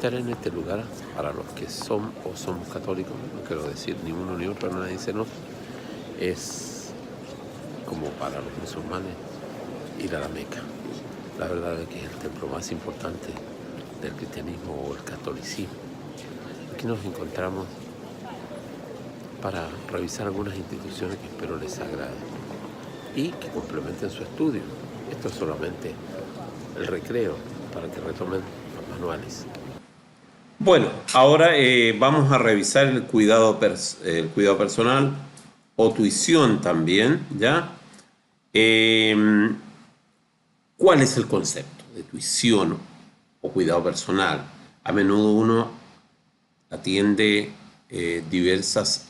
estar en este lugar, para los que son o somos católicos, no quiero decir ni uno ni otro, nadie dice no, es como para los musulmanes ir a la Meca. La verdad es que es el templo más importante del cristianismo o el catolicismo. Aquí nos encontramos para revisar algunas instituciones que espero les agrade y que complementen su estudio. Esto es solamente el recreo para que retomen los manuales. Bueno, ahora vamos a revisar el cuidado personal o tuición también, ¿ya? ¿Cuál es el concepto de tuición o cuidado personal? A menudo uno atiende diversas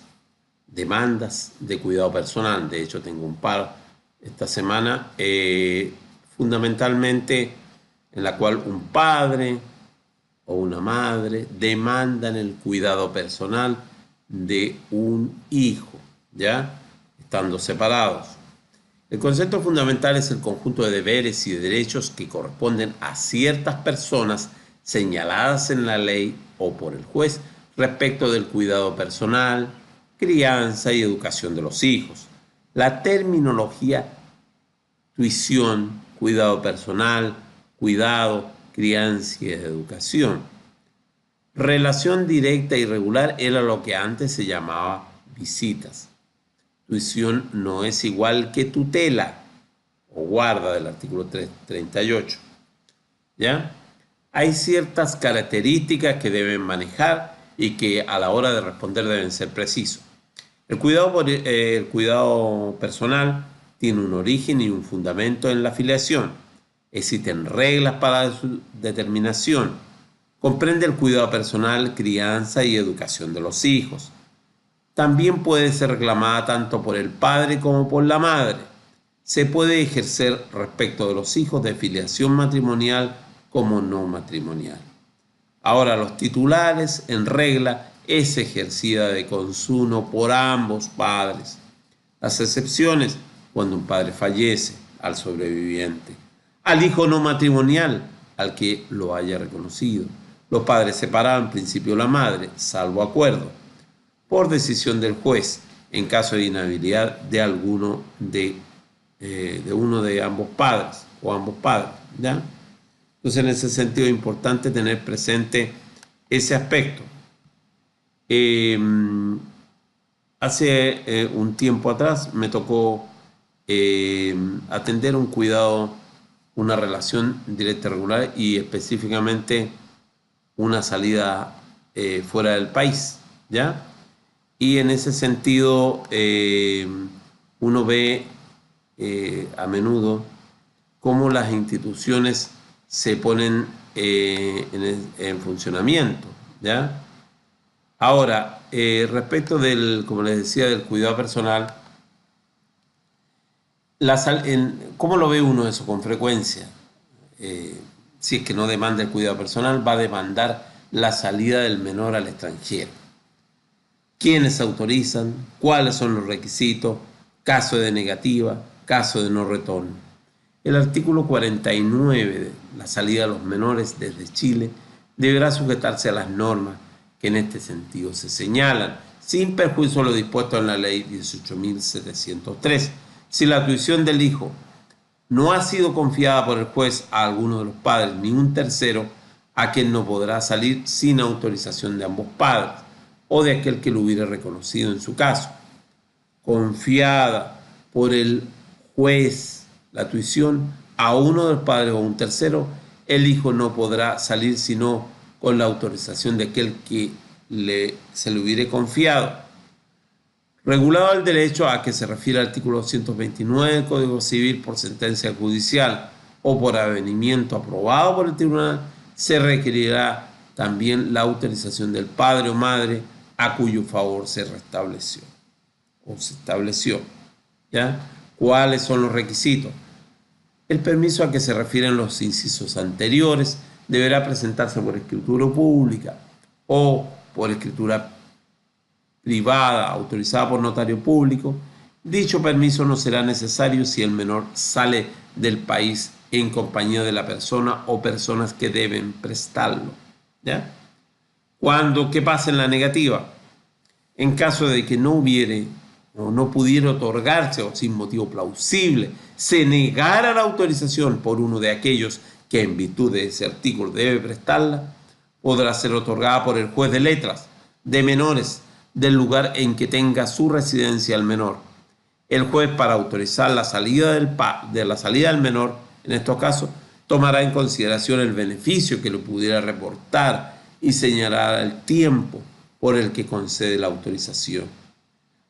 demandas de cuidado personal. De hecho, tengo un par esta semana, fundamentalmente en la cual un padre o una madre demandan el cuidado personal de un hijo, ¿ya? Estando separados. El concepto fundamental es el conjunto de deberes y de derechos que corresponden a ciertas personas señaladas en la ley o por el juez respecto del cuidado personal, crianza y educación de los hijos. La terminología tuición, cuidado personal, cuidado, crianza y educación. Relación directa y regular era lo que antes se llamaba visitas. Tuición no es igual que tutela o guarda del artículo 338. ¿Ya? Hay ciertas características que deben manejar y que a la hora de responder deben ser precisos. El cuidado personal tiene un origen y un fundamento en la filiación. Existen reglas para su determinación. Comprende el cuidado personal, crianza y educación de los hijos. También puede ser reclamada tanto por el padre como por la madre. Se puede ejercer respecto de los hijos de filiación matrimonial como no matrimonial. Ahora, los titulares en regla es ejercida de consumo por ambos padres. Las excepciones, cuando un padre fallece al sobreviviente, al hijo no matrimonial, al que lo haya reconocido. Los padres separados, en principio la madre, salvo acuerdo, por decisión del juez, en caso de inhabilidad de alguno de uno de ambos padres o ambos padres, ¿ya? Entonces, en ese sentido es importante tener presente ese aspecto. Hace un tiempo atrás me tocó atender un cuidado, una relación directa y regular y específicamente una salida fuera del país, ¿ya? Y en ese sentido uno ve a menudo cómo las instituciones se ponen en funcionamiento, ¿ya? Ahora, respecto del, como les decía, del cuidado personal, ¿cómo lo ve uno eso con frecuencia? Si es que no demanda el cuidado personal, va a demandar la salida del menor al extranjero. ¿Quiénes autorizan? ¿Cuáles son los requisitos? Caso de negativa, caso de no retorno. El artículo 49 de la salida de los menores desde Chile deberá sujetarse a las normas que en este sentido se señalan, sin perjuicio de lo dispuesto en la ley 18.703. Si la tuición del hijo no ha sido confiada por el juez a alguno de los padres ni un tercero, a quien no podrá salir sin autorización de ambos padres o de aquel que lo hubiera reconocido en su caso. Confiada por el juez la tuición a uno de los padres o a un tercero, el hijo no podrá salir sino con la autorización de aquel que se le hubiere confiado. Regulado el derecho a que se refiere al artículo 229 del Código Civil por sentencia judicial o por avenimiento aprobado por el tribunal, se requerirá también la autorización del padre o madre a cuyo favor se restableció o se estableció. ¿Ya? ¿Cuáles son los requisitos? El permiso a que se refieren los incisos anteriores deberá presentarse por escritura pública o por escritura privada autorizada por notario público. Dicho permiso no será necesario si el menor sale del país en compañía de la persona o personas que deben prestarlo, ¿ya? ¿Qué pasa en la negativa? En caso de que no hubiere o no pudiera otorgarse o sin motivo plausible, se negara la autorización por uno de aquellos que en virtud de ese artículo debe prestarla, podrá ser otorgada por el juez de letras de menores del lugar en que tenga su residencia el menor. El juez, para autorizar la salida del menor, en estos casos, tomará en consideración el beneficio que le pudiera reportar y señalará el tiempo por el que concede la autorización.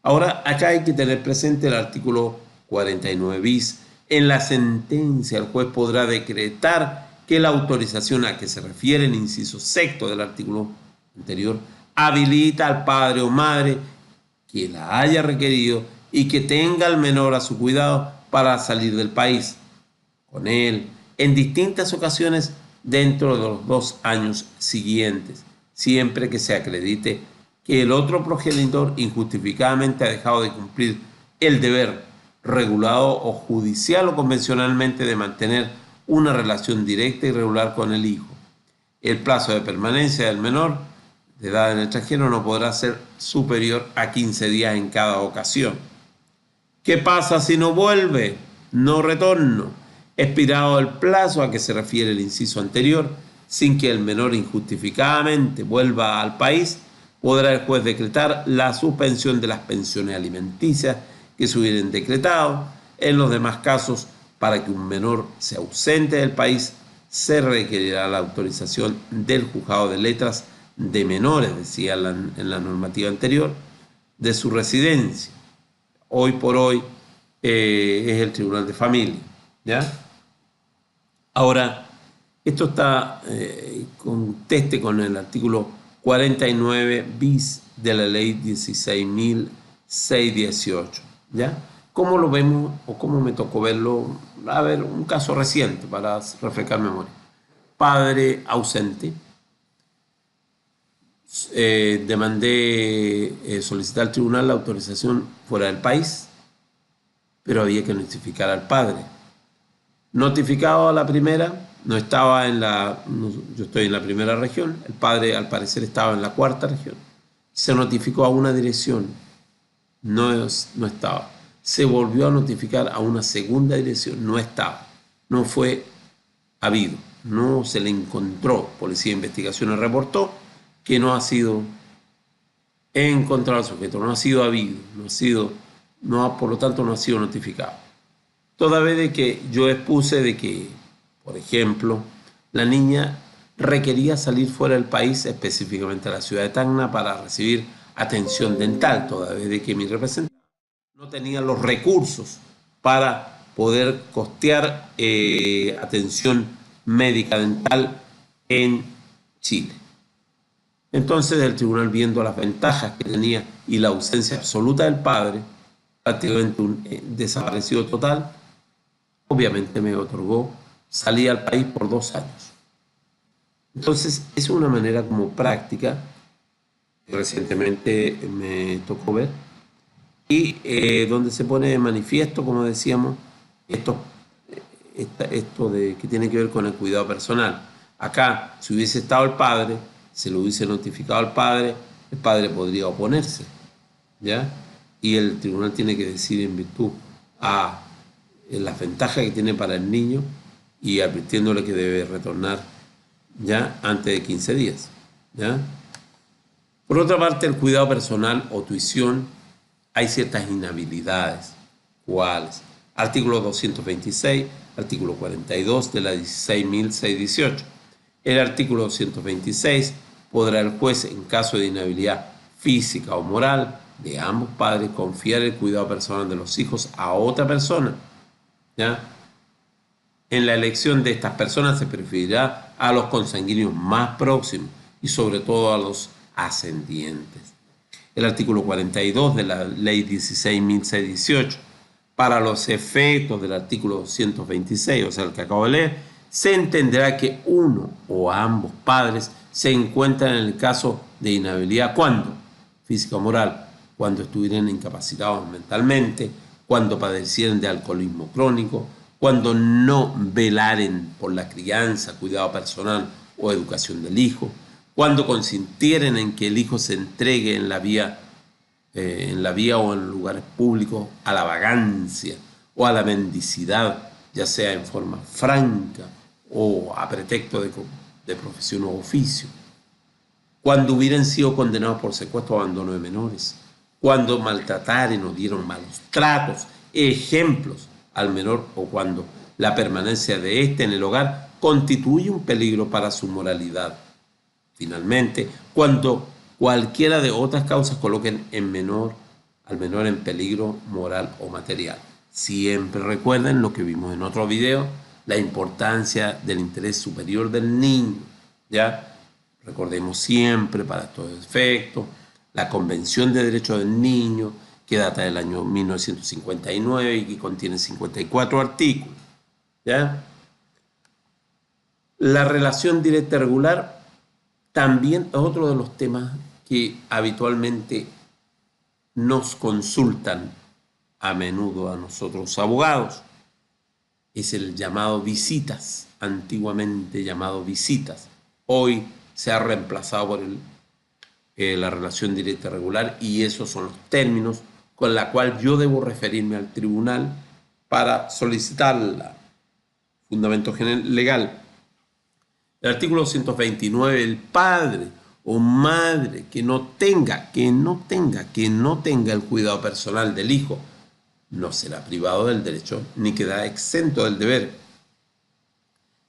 Ahora, acá hay que tener presente el artículo 49 bis. En la sentencia, el juez podrá decretar que la autorización a que se refiere el inciso sexto del artículo anterior habilita al padre o madre que la haya requerido y que tenga al menor a su cuidado para salir del país con él en distintas ocasiones dentro de los 2 años siguientes, siempre que se acredite que el otro progenitor injustificadamente ha dejado de cumplir el deber regulado o judicial o convencionalmente de mantener una relación directa y regular con el hijo. El plazo de permanencia del menor de edad en el extranjero no podrá ser superior a 15 días en cada ocasión. ¿Qué pasa si no vuelve? No retorno. Expirado el plazo a que se refiere el inciso anterior, sin que el menor injustificadamente vuelva al país, podrá el juez decretar la suspensión de las pensiones alimenticias que se hubieran decretado. En los demás casos, para que un menor se ausente del país, se requerirá la autorización del juzgado de letras de menores, decía en la normativa anterior, de su residencia. Hoy por hoy es el Tribunal de Familia, ¿ya? Ahora, esto está conteste con el artículo 49 bis de la ley 16.618, ¿ya? ¿Cómo lo vemos o cómo me tocó verlo? A ver, un caso reciente para refrescar memoria. Padre ausente. Demandé solicitar al tribunal la autorización fuera del país, pero había que notificar al padre. Notificado a la primera, no estaba yo estoy en la primera región, el padre al parecer estaba en la cuarta región. Se notificó a una dirección, no estaba. Se volvió a notificar a una segunda dirección, no estaba. No fue habido, no se le encontró. Policía de Investigaciones reportó que no ha sido encontrado el sujeto, no ha sido habido, por lo tanto no ha sido notificado. Toda vez de que yo expuse de que, por ejemplo, la niña requería salir fuera del país, específicamente a la ciudad de Tacna, para recibir atención dental, toda vez de que mi representante no tenía los recursos para poder costear atención médica dental en Chile. Entonces el tribunal, viendo las ventajas que tenía y la ausencia absoluta del padre, prácticamente un desaparecido total, obviamente me otorgó salir al país por 2 años. Entonces es una manera como práctica que recientemente me tocó ver y donde se pone de manifiesto, como decíamos, esto de que tiene que ver con el cuidado personal. Acá, si hubiese estado el padre, se lo hubiese notificado al padre, el padre podría oponerse, ¿ya? Y el tribunal tiene que decir en virtud a las ventajas que tiene para el niño y advirtiéndole que debe retornar ya antes de 15 días, ¿ya? Por otra parte, el cuidado personal o tuición, hay ciertas inhabilidades. ¿Cuáles? Artículo 226, artículo 42 de la 16.618. El artículo 226, podrá el juez, en caso de inhabilidad física o moral de ambos padres, confiar el cuidado personal de los hijos a otra persona, ¿ya? En la elección de estas personas se preferirá a los consanguíneos más próximos y sobre todo a los ascendientes. El artículo 42 de la ley 16.618, para los efectos del artículo 226, o sea, el que acabo de leer, se entenderá que uno o ambos padres se encuentran en el caso de inhabilidad. ¿Cuándo? Física o moral. Cuando estuvieran incapacitados mentalmente, cuando padecieran de alcoholismo crónico, cuando no velaren por la crianza, cuidado personal o educación del hijo, cuando consintieren en que el hijo se entregue en la vía o en lugares públicos a la vagancia o a la mendicidad, ya sea en forma franca o a pretexto de profesión o oficio, cuando hubieran sido condenados por secuestro o abandono de menores, cuando maltrataren o dieron malos tratos, ejemplos al menor, o cuando la permanencia de éste en el hogar constituye un peligro para su moralidad. Finalmente, cuando cualquiera de otras causas coloquen al menor en peligro moral o material. Siempre recuerden lo que vimos en otro video, la importancia del interés superior del niño, ¿ya? Recordemos siempre, para estos efectos, la Convención de Derechos del Niño, que data del año 1959 y que contiene 54 artículos, ¿ya? La relación directa y regular también es otro de los temas que habitualmente nos consultan a menudo a nosotros abogados. Es el llamado visitas, antiguamente llamado visitas. Hoy se ha reemplazado por la relación directa y regular, y esos son los términos con la cual yo debo referirme al tribunal para solicitar el fundamento legal. El artículo 229, el padre o madre que no tenga el cuidado personal del hijo, no será privado del derecho ni quedará exento del deber,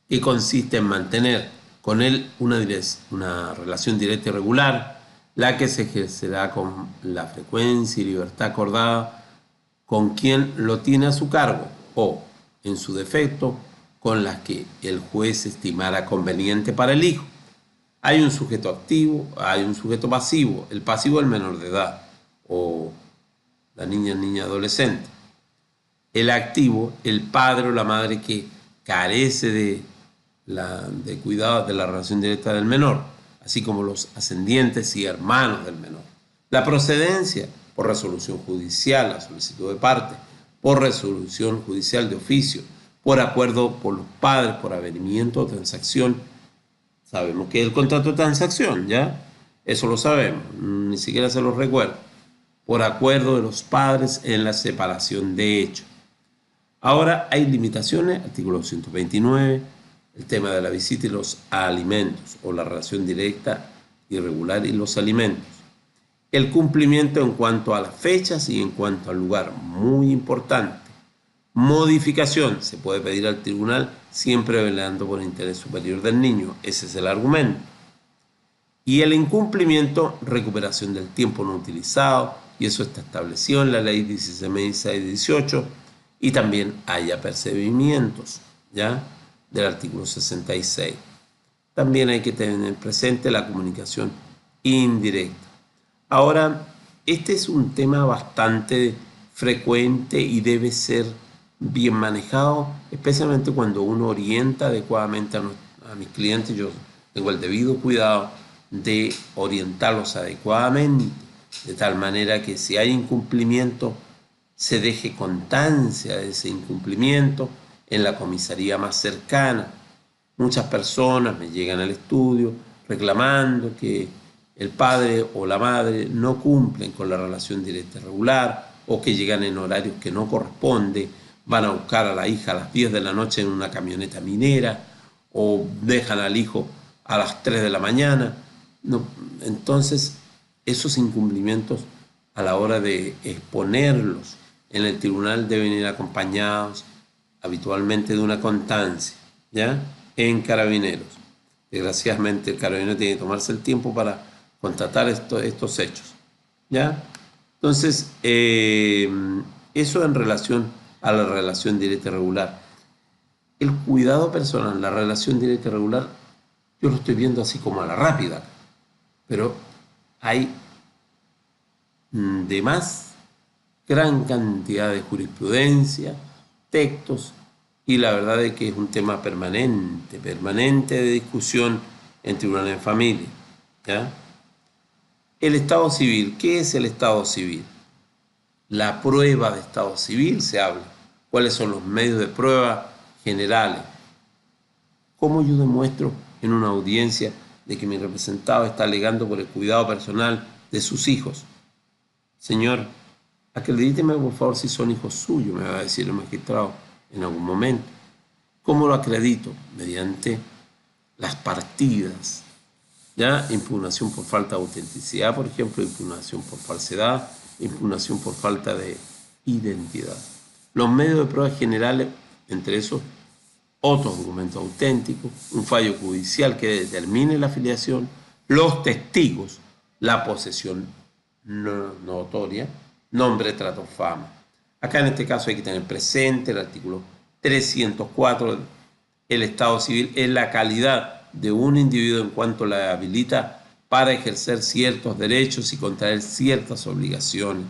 que consiste en mantener con él una relación directa y regular, la que se ejercerá con la frecuencia y libertad acordada con quien lo tiene a su cargo, o, en su defecto, con las que el juez estimara conveniente para el hijo. Hay un sujeto activo, hay un sujeto pasivo. El pasivo es el menor de edad, o la niña adolescente. El activo, el padre o la madre que carece de cuidado de la relación directa del menor, así como los ascendientes y hermanos del menor. La procedencia, por resolución judicial, la solicitud de parte, por resolución judicial de oficio, por acuerdo por los padres, por avenimiento o transacción. Sabemos que es el contrato de transacción, ¿ya? Eso lo sabemos, ni siquiera se lo recuerdo. Por acuerdo de los padres en la separación de hechos. Ahora hay limitaciones, artículo 229, el tema de la visita y los alimentos, o la relación directa y regular y los alimentos. El cumplimiento en cuanto a las fechas y en cuanto al lugar, muy importante. Modificación, se puede pedir al tribunal siempre velando por el interés superior del niño, ese es el argumento. Y el incumplimiento, recuperación del tiempo no utilizado, y eso está establecido en la ley 1618, y también hay apercibimientos, ¿ya? Del artículo 66. También hay que tener presente la comunicación indirecta. Ahora, este es un tema bastante frecuente y debe ser bien manejado, especialmente cuando uno orienta adecuadamente a mis clientes. Yo tengo el debido cuidado de orientarlos adecuadamente, de tal manera que si hay incumplimiento, se deje constancia de ese incumplimiento en la comisaría más cercana. Muchas personas me llegan al estudio reclamando que el padre o la madre no cumplen con la relación directa y regular, o que llegan en horarios que no corresponden, van a buscar a la hija a las 10 de la noche en una camioneta minera, o dejan al hijo a las 3 de la mañana. No, entonces, esos incumplimientos a la hora de exponerlos en el tribunal deben ir acompañados habitualmente de una constancia, ¿ya? En Carabineros. Desgraciadamente el carabinero tiene que tomarse el tiempo para constatar estos hechos, ¿ya? Entonces, eso en relación a la relación directa y regular. El cuidado personal, la relación directa y regular, yo lo estoy viendo así como a la rápida, pero hay de más gran cantidad de jurisprudencia, textos, y la verdad es que es un tema permanente de discusión en tribunales de familia, ¿ya? El Estado civil, ¿qué es el Estado civil? La prueba de Estado civil se habla. ¿Cuáles son los medios de prueba generales? ¿Cómo yo demuestro en una audiencia de que mi representado está alegando por el cuidado personal de sus hijos. Señor, acredíteme por favor si son hijos suyos, me va a decir el magistrado en algún momento. ¿Cómo lo acredito? Mediante las partidas. ¿Ya? Impugnación por falta de autenticidad, por ejemplo, impugnación por falsedad, impugnación por falta de identidad. Los medios de prueba generales, entre esos, otros documentos auténticos, un fallo judicial que determine la filiación, los testigos, la posesión notoria, nombre, trato, fama. Acá en este caso hay que tener presente el artículo 304. El Estado civil es la calidad de un individuo en cuanto la habilita para ejercer ciertos derechos y contraer ciertas obligaciones.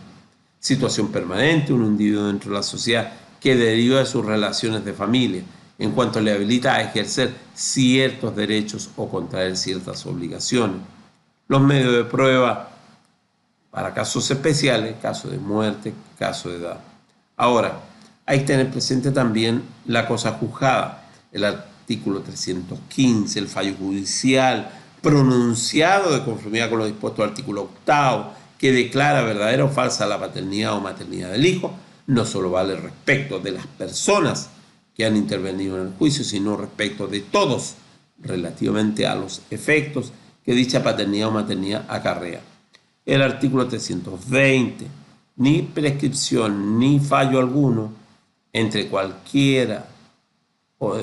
Situación permanente, un individuo dentro de la sociedad que deriva de sus relaciones de familia, en cuanto le habilita a ejercer ciertos derechos o contraer ciertas obligaciones. Los medios de prueba para casos especiales, caso de muerte, caso de edad. Ahora, hay que tener presente también la cosa juzgada, el artículo 315, el fallo judicial pronunciado de conformidad con lo dispuesto al artículo 8, que declara verdadera o falsa la paternidad o maternidad del hijo, no solo vale respecto de las personas que han intervenido en el juicio, sino respecto de todos, relativamente a los efectos que dicha paternidad o maternidad acarrea. El artículo 320, ni prescripción ni fallo alguno entre cualquiera o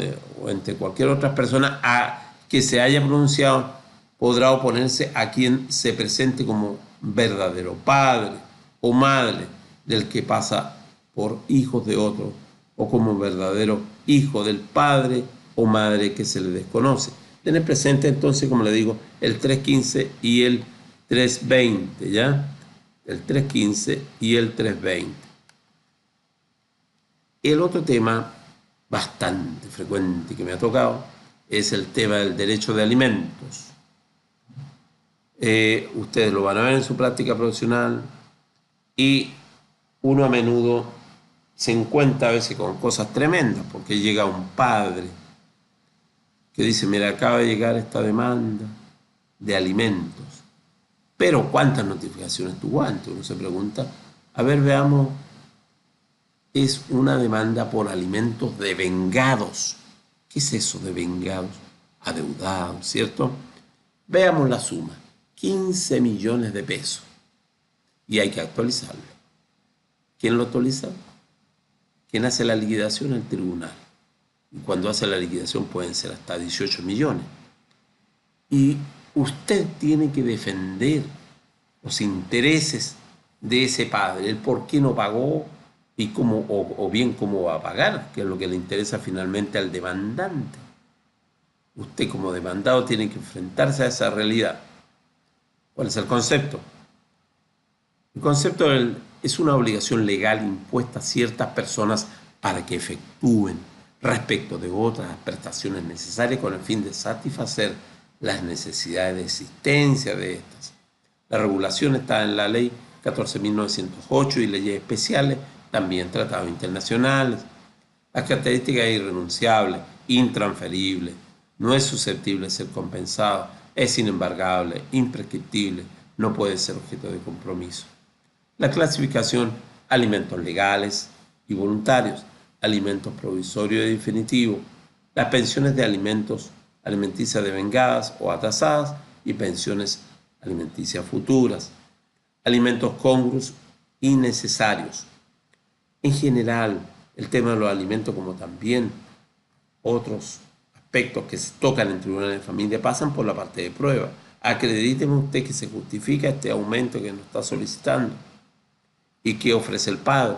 entre cualquier otra persona a que se haya pronunciado podrá oponerse a quien se presente como verdadero padre o madre del que pasa por hijos de otro, o como verdadero hijo del padre o madre que se le desconoce. Tener presente entonces, como le digo, el 315 y el 320, ¿ya? El 315 y el 320. El otro tema bastante frecuente que me ha tocado es el tema del derecho de alimentos. Ustedes lo van a ver en su práctica profesional y uno a menudo se encuentra a veces con cosas tremendas, porque llega un padre que dice, mira, acaba de llegar esta demanda de alimentos, pero ¿cuántas notificaciones tuvo antes? Uno se pregunta, a ver, veamos, es una demanda por alimentos devengados. ¿Qué es eso de vengados? Adeudados, ¿cierto? Veamos la suma, 15 millones de pesos, y hay que actualizarlo. ¿Quién lo actualiza? ¿Quién hace la liquidación? El tribunal. Y cuando hace la liquidación pueden ser hasta 18 millones. Y usted tiene que defender los intereses de ese padre, el por qué no pagó y cómo, o bien cómo va a pagar, que es lo que le interesa finalmente al demandante. Usted como demandado tiene que enfrentarse a esa realidad. ¿Cuál es el concepto? El concepto es una obligación legal impuesta a ciertas personas para que efectúen respecto de otras prestaciones necesarias con el fin de satisfacer las necesidades de existencia de estas. La regulación está en la Ley 14.908 y leyes especiales, también tratados internacionales. Las características es irrenunciable, intransferible, no es susceptible de ser compensado, es inembargable, imprescriptible, no puede ser objeto de compromiso. La clasificación: alimentos legales y voluntarios, alimentos provisorios y definitivos, las pensiones de alimentos alimenticias devengadas o atrasadas y pensiones alimenticias futuras, alimentos congruos y necesarios. En general, el tema de los alimentos, como también otros aspectos que se tocan en tribunales de familia, pasan por la parte de prueba. Acredíteme usted que se justifica este aumento que nos está solicitando y que ofrece el padre.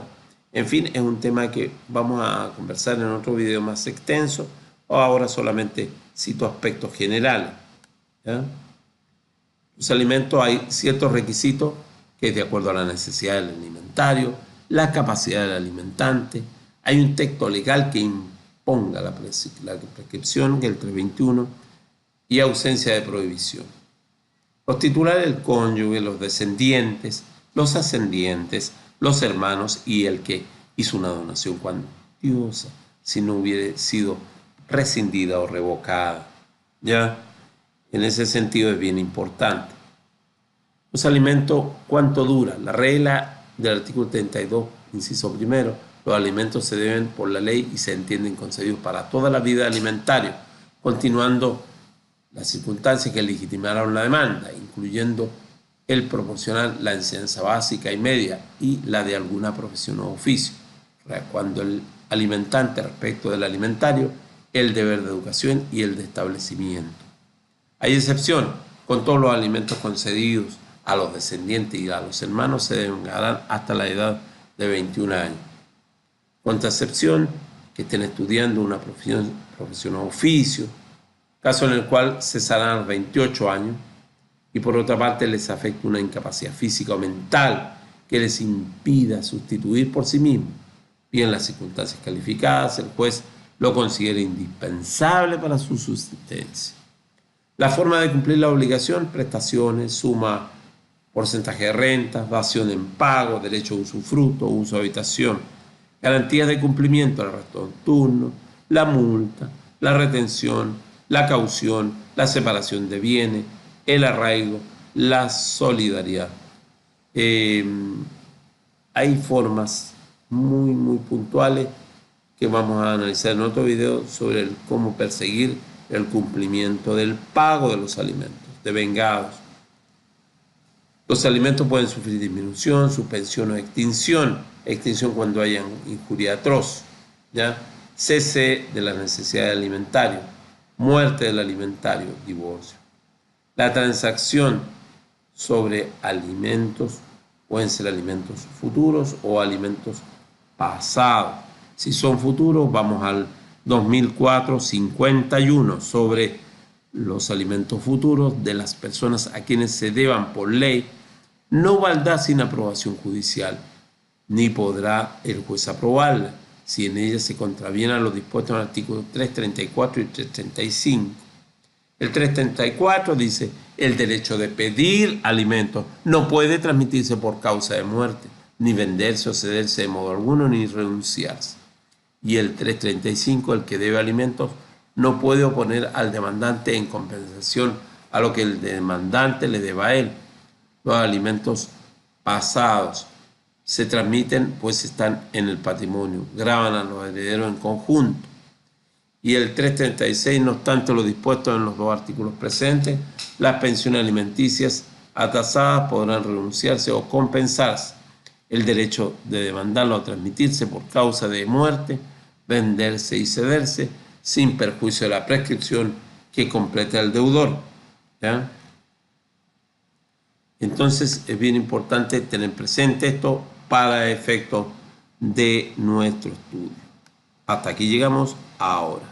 En fin, es un tema que vamos a conversar en otro video más extenso, o ahora solamente cito aspectos generales, ¿ya? Los alimentos, hay ciertos requisitos que es de acuerdo a la necesidad del alimentario, la capacidad del alimentante. Hay un texto legal que imponga la prescripción, que es el 321, y ausencia de prohibición. Los titulares del cónyuge, los descendientes, los ascendientes, los hermanos y el que hizo una donación cuantiosa si no hubiera sido rescindida o revocada, ¿ya? En ese sentido es bien importante. Los alimentos, ¿cuánto dura? La regla del artículo 32, inciso primero, los alimentos se deben por la ley y se entienden concedidos para toda la vida alimentaria, continuando las circunstancias que legitimaron la demanda, incluyendo el proporcionar la enseñanza básica y media y la de alguna profesión o oficio. Cuando el alimentante respecto del alimentario, el deber de educación y el de establecimiento. Hay excepción, con todos los alimentos concedidos a los descendientes y a los hermanos se deben ganar hasta la edad de 21 años. Contra excepción, que estén estudiando una profesión o oficio, caso en el cual cesarán a los 28 años, y por otra parte les afecta una incapacidad física o mental que les impida sustituir por sí mismos. Bien, las circunstancias calificadas, el juez lo considera indispensable para su subsistencia. La forma de cumplir la obligación: prestaciones, suma, porcentaje de rentas, dación en pago, derecho a usufructo, uso de habitación, garantías de cumplimiento al resto del turno, la multa, la retención, la caución, la separación de bienes, el arraigo, la solidaridad. Hay formas muy puntuales que vamos a analizar en otro video sobre cómo perseguir el cumplimiento del pago de los alimentos, devengados. Los alimentos pueden sufrir disminución, suspensión o extinción. Extinción cuando haya injuria atroz, ¿ya? Cese de la necesidad de alimentario, muerte del alimentario, divorcio. La transacción sobre alimentos pueden ser alimentos futuros o alimentos pasados. Si son futuros, vamos al 2004-51 sobre los alimentos futuros de las personas a quienes se deban por ley, no valdrá sin aprobación judicial, ni podrá el juez aprobarla si en ella se contravienen los dispuestos en el artículo 334 y 335. El 334 dice: el derecho de pedir alimentos no puede transmitirse por causa de muerte, ni venderse o cederse de modo alguno, ni renunciarse. Y el 335, el que debe alimentos no puede oponer al demandante en compensación a lo que el demandante le deba a él. Los alimentos pasados se transmiten, pues están en el patrimonio, gravan a los herederos en conjunto. Y el 336, no obstante lo dispuesto en los dos artículos presentes, las pensiones alimenticias atasadas podrán renunciarse o compensarse. El derecho de demandarlo o transmitirse por causa de muerte, venderse y cederse, sin perjuicio de la prescripción que completa el deudor, ¿ya? Entonces es bien importante tener presente esto para efecto de nuestro estudio. Hasta aquí llegamos ahora.